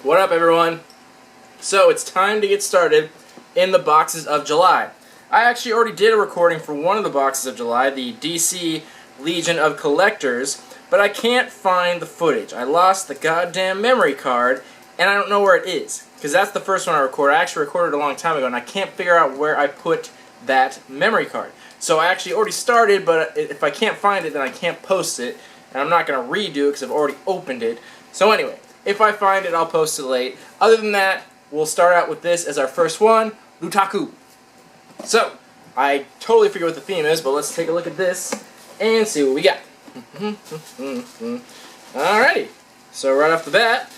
What up, everyone? So it's time to get started in the boxes of July. I actually already did a recording for one of the boxes of July, the DC Legion of Collectors, but I can't find the footage. I lost the goddamn memory card, and I don't know where it is, because that's the first one I recorded. I actually recorded it a long time ago, and I can't figure out where I put that memory card. So I actually already started, but if I can't find it, then I can't post it, and I'm not going to redo it because I've already opened it. So anyway, if I find it, I'll post it late. Other than that, we'll start out with this as our first one, Lootaku. So, I totally forget what the theme is, but let's take a look at this and see what we got. Alrighty, so right off the bat,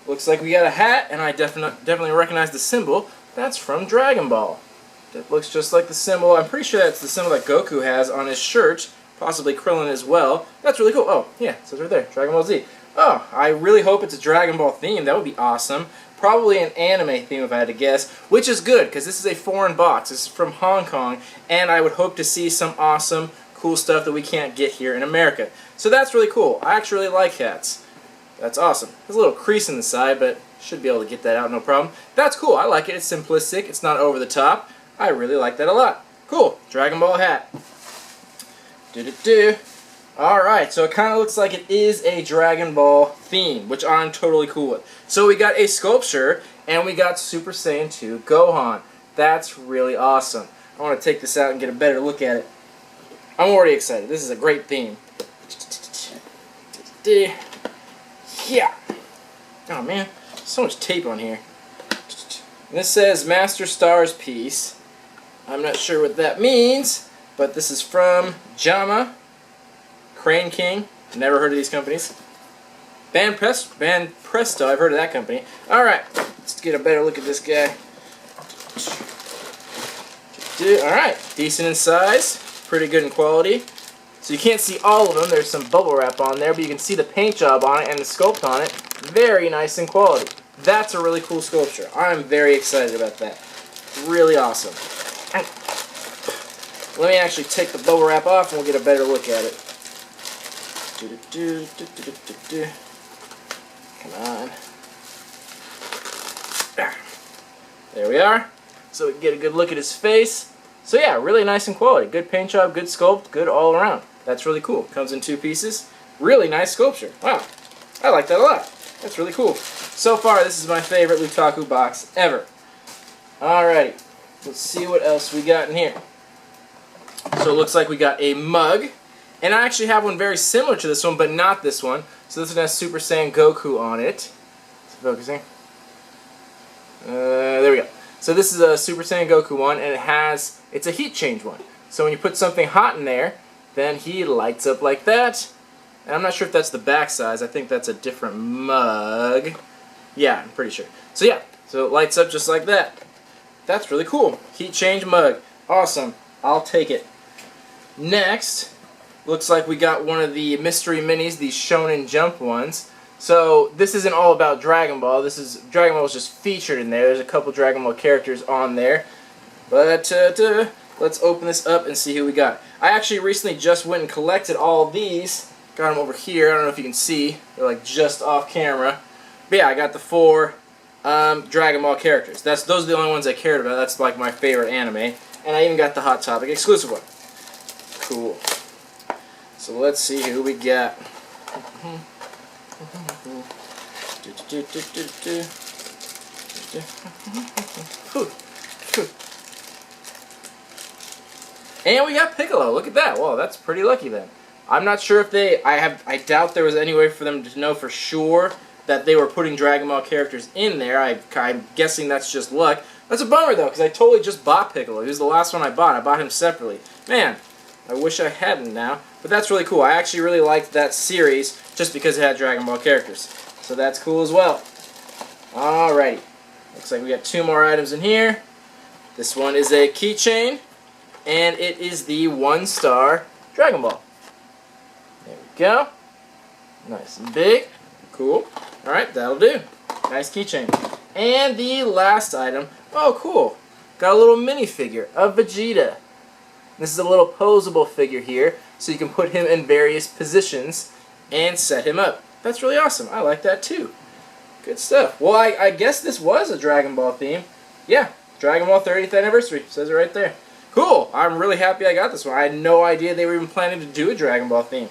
looks like we got a hat, and I definitely recognize the symbol. That's from Dragon Ball. That looks just like the symbol. I'm pretty sure that's the symbol that Goku has on his shirt, possibly Krillin as well. That's really cool. Oh, yeah, it says right there, Dragon Ball Z. Oh, I really hope it's a Dragon Ball theme. That would be awesome. Probably an anime theme if I had to guess, which is good because this is a foreign box. This is from Hong Kong, and I would hope to see some awesome, cool stuff that we can't get here in America. So that's really cool. I actually really like hats. That's awesome. There's a little crease in the side, but should be able to get that out no problem. That's cool. I like it. It's simplistic. It's not over the top. I really like that a lot. Cool. Dragon Ball hat. Do-do-do. Alright, so it kind of looks like it is a Dragon Ball theme, which I'm totally cool with. So we got a sculpture, and we got Super Saiyan 2 Gohan. That's really awesome. I want to take this out and get a better look at it. I'm already excited. This is a great theme. Yeah. Oh man, so much tape on here. This says Master Star's Piece. I'm not sure what that means, but this is from Jama. Crane King, never heard of these companies. Band Presto, I've heard of that company. Alright, let's get a better look at this guy. Alright, decent in size, pretty good in quality. So you can't see all of them, there's some bubble wrap on there, but you can see the paint job on it and the sculpt on it. Very nice in quality. That's a really cool sculpture. I'm very excited about that. Really awesome. Let me actually take the bubble wrap off and we'll get a better look at it. Come on. There we are. So we can get a good look at his face. So yeah, really nice in quality. Good paint job, good sculpt, good all around. That's really cool. Comes in 2 pieces. Really nice sculpture. Wow. I like that a lot. That's really cool. So far, this is my favorite Lootaku box ever. Alrighty. Let's see what else we got in here. So it looks like we got a mug. And I actually have one very similar to this one, but not this one. So this one has Super Saiyan Goku on it. Is it focusing? There we go. So this is a Super Saiyan Goku one, and it's a heat change one. So when you put something hot in there, then he lights up like that. And I'm not sure if that's the back size. I think that's a different mug. Yeah, I'm pretty sure. So yeah, so it lights up just like that. That's really cool. Heat change mug. Awesome. I'll take it. Next, looks like we got one of the mystery minis, these Shonen Jump ones. So this isn't all about Dragon Ball. Dragon Ball is just featured in there. There's a couple Dragon Ball characters on there. But let's open this up and see who we got. I actually recently just went and collected all of these. Got them over here. I don't know if you can see. They're like just off camera. But yeah, I got the 4 Dragon Ball characters. Those are the only ones I cared about. That's like my favorite anime. And I even got the Hot Topic exclusive one. Cool. So let's see who we got. And we got Piccolo. Look at that. Whoa, that's pretty lucky then. I'm not sure if I doubt there was any way for them to know for sure that they were putting Dragon Ball characters in there. I'm guessing that's just luck. That's a bummer though, because I totally just bought Piccolo. He was the last one I bought. I bought him separately. Man, I wish I hadn't now. But that's really cool. I actually really liked that series just because it had Dragon Ball characters. So that's cool as well. Alrighty. Looks like we got 2 more items in here. This one is a keychain. And it is the 1-star Dragon Ball. There we go. Nice and big. Cool. Alright, that'll do. Nice keychain. And the last item. Oh, cool. Got a little minifigure of Vegeta. This is a little posable figure here, so you can put him in various positions and set him up. That's really awesome. I like that too. Good stuff. Well, I guess this was a Dragon Ball theme. Yeah, Dragon Ball 30th Anniversary. Says it right there. Cool. I'm really happy I got this one. I had no idea they were even planning to do a Dragon Ball theme.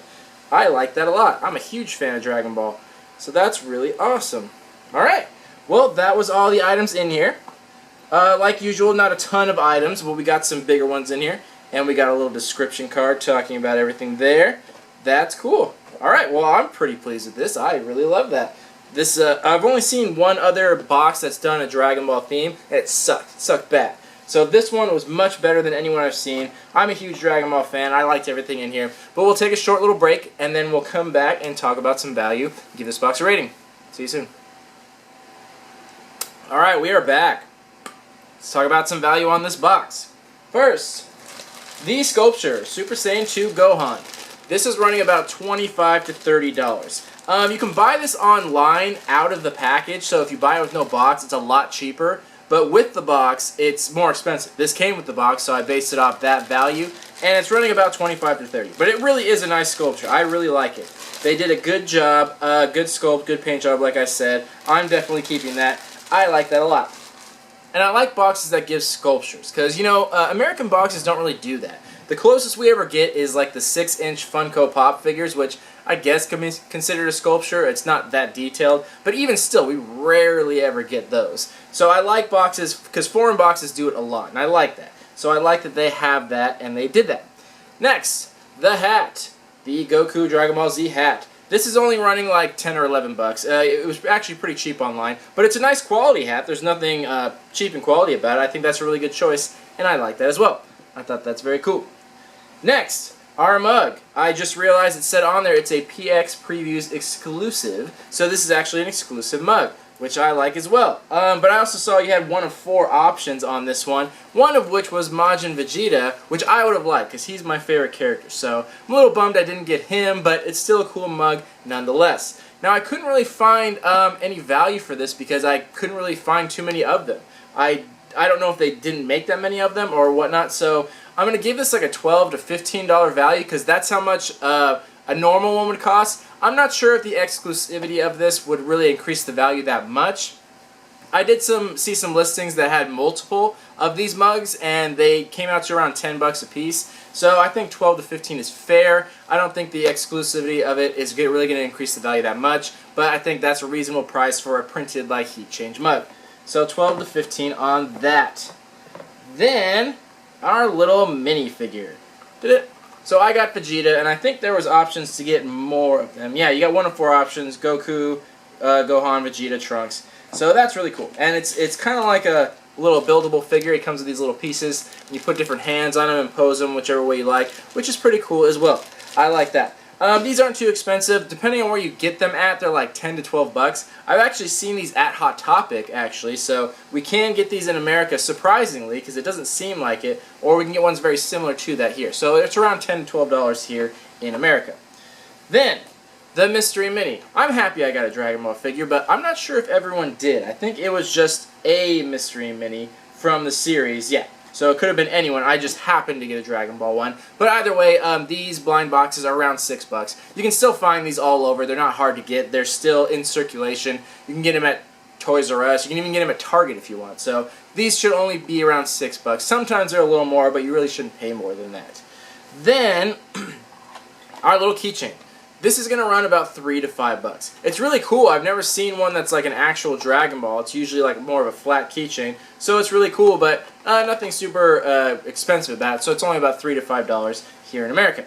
I like that a lot. I'm a huge fan of Dragon Ball. So that's really awesome. Alright. Well, that was all the items in here. Like usual, not a ton of items, but we got some bigger ones in here. And we got a little description card talking about everything there. That's cool. Alright, well, I'm pretty pleased with this. I really love that. This I've only seen one other box that's done a Dragon Ball theme, and it sucked. It sucked bad. So this one was much better than anyone I've seen. I'm a huge Dragon Ball fan. I liked everything in here. But we'll take a short little break, and then we'll come back and talk about some value. Give this box a rating. See you soon. Alright, we are back. Let's talk about some value on this box. First, the Sculpture Super Saiyan 2 Gohan. This is running about $25 to $30. You can buy this online out of the package, so if you buy it with no box, it's a lot cheaper. But with the box, it's more expensive. This came with the box, so I based it off that value, and it's running about $25 to $30. But it really is a nice sculpture. I really like it. They did a good job, good sculpt, good paint job, like I said. I'm definitely keeping that. I like that a lot. And I like boxes that give sculptures, because, you know, American boxes don't really do that. The closest we ever get is like the 6-inch Funko Pop figures, which I guess can be considered a sculpture. It's not that detailed, but even still, we rarely ever get those. So I like boxes, because foreign boxes do it a lot, and I like that. So I like that they have that, and they did that. Next, the hat. The Goku Dragon Ball Z hat. This is only running like 10 or 11 bucks. It was actually pretty cheap online, but it's a nice quality hat. There's nothing cheap in quality about it. I think that's a really good choice, and I like that as well. I thought that's very cool. Next, our mug. I just realized it said on there it's a PX Previews exclusive, so this is actually an exclusive mug, which I like as well. But I also saw you had one of 4 options on this one of which was Majin Vegeta, which I would have liked, because he's my favorite character. So I'm a little bummed I didn't get him, but it's still a cool mug nonetheless. Now, I couldn't really find any value for this, because I couldn't really find too many of them. I don't know if they didn't make that many of them or whatnot, so I'm going to give this like a $12 to $15 value, because that's how much a normal one would cost. I'm not sure if the exclusivity of this would really increase the value that much. I did see some listings that had multiple of these mugs, and they came out to around 10 bucks a piece. So I think 12 to 15 is fair. I don't think the exclusivity of it is really going to increase the value that much, but I think that's a reasonable price for a printed like heat change mug. So 12 to 15 on that. Then our little minifigure. Did it? So I got Vegeta, and I think there was options to get more of them. Yeah, you got one of 4 options: Goku, Gohan, Vegeta, Trunks. So that's really cool. And it's kind of like a little buildable figure. It comes with these little pieces, and you put different hands on them and pose them whichever way you like, which is pretty cool as well. I like that. These aren't too expensive. Depending on where you get them at, they're like 10 to 12 bucks. I've actually seen these at Hot Topic, actually, so we can get these in America, surprisingly, because it doesn't seem like it, or we can get ones very similar to that here. So it's around 10 to $12 here in America. Then, the Mystery Mini. I'm happy I got a Dragon Ball figure, but I'm not sure if everyone did. I think it was just a Mystery Mini from the series, yeah. So it could have been anyone. I just happened to get a Dragon Ball one. But either way, these blind boxes are around 6 bucks. You can still find these all over. They're not hard to get. They're still in circulation. You can get them at Toys R Us. You can even get them at Target if you want. So these should only be around 6 bucks. Sometimes they're a little more, but you really shouldn't pay more than that. Then, our little keychain. This is going to run about 3 to 5 bucks. It's really cool. I've never seen one that's like an actual Dragon Ball. It's usually like more of a flat keychain. So it's really cool, but nothing super expensive about it. So it's only about 3 to $5 here in America.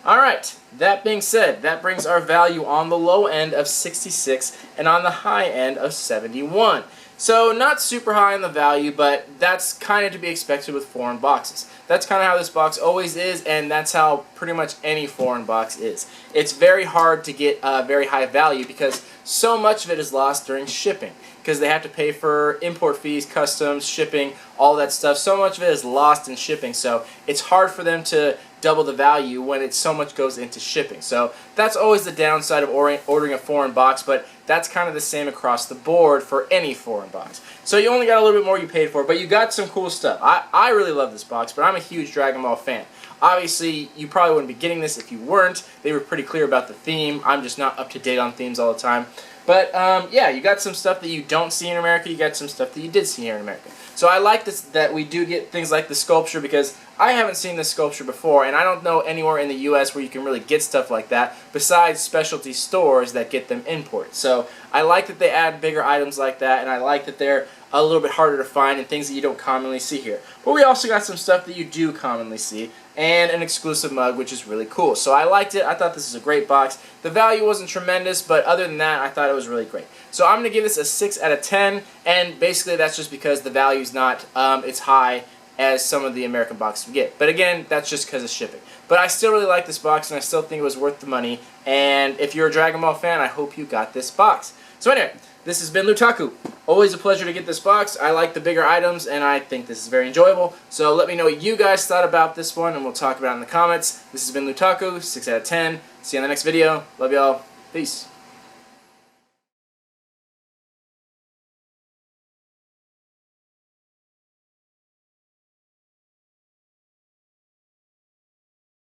Alright, that being said, that brings our value on the low end of 66 and on the high end of 71. So not super high in the value, but that's kind of to be expected with foreign boxes. That's kind of how this box always is, and that's how pretty much any foreign box is. It's very hard to get very high value because so much of it is lost during shipping, because they have to pay for import fees, customs, shipping, all that stuff. So much of it is lost in shipping, so it's hard for them to double the value when it's so much goes into shipping. So that's always the downside of ordering a foreign box, but that's kind of the same across the board for any foreign box. So you only got a little bit more you paid for, but you got some cool stuff. I really love this box, but I'm a huge Dragon Ball fan. Obviously, you probably wouldn't be getting this if you weren't. They were pretty clear about the theme. I'm just not up to date on themes all the time. But yeah, you got some stuff that you don't see in America. You got some stuff that you did see here in America. So I like this, that we do get things like the sculpture, because I haven't seen this sculpture before, and I don't know anywhere in the U.S. where you can really get stuff like that besides specialty stores that get them imported. So I like that they add bigger items like that, and I like that they're a little bit harder to find and things that you don't commonly see here. But we also got some stuff that you do commonly see, and an exclusive mug, which is really cool. So I liked it. I thought this was a great box. The value wasn't tremendous, but other than that, I thought it was really great. So I'm going to give this a 6 out of 10, and basically that's just because the value's not as high as some of the American boxes we get. But again, that's just because of shipping. But I still really like this box, and I still think it was worth the money. And if you're a Dragon Ball fan, I hope you got this box. So anyway, this has been Lootaku. Always a pleasure to get this box. I like the bigger items, and I think this is very enjoyable. So let me know what you guys thought about this one, and we'll talk about it in the comments. This has been Lootaku, 6 out of 10. See you in the next video. Love y'all. Peace.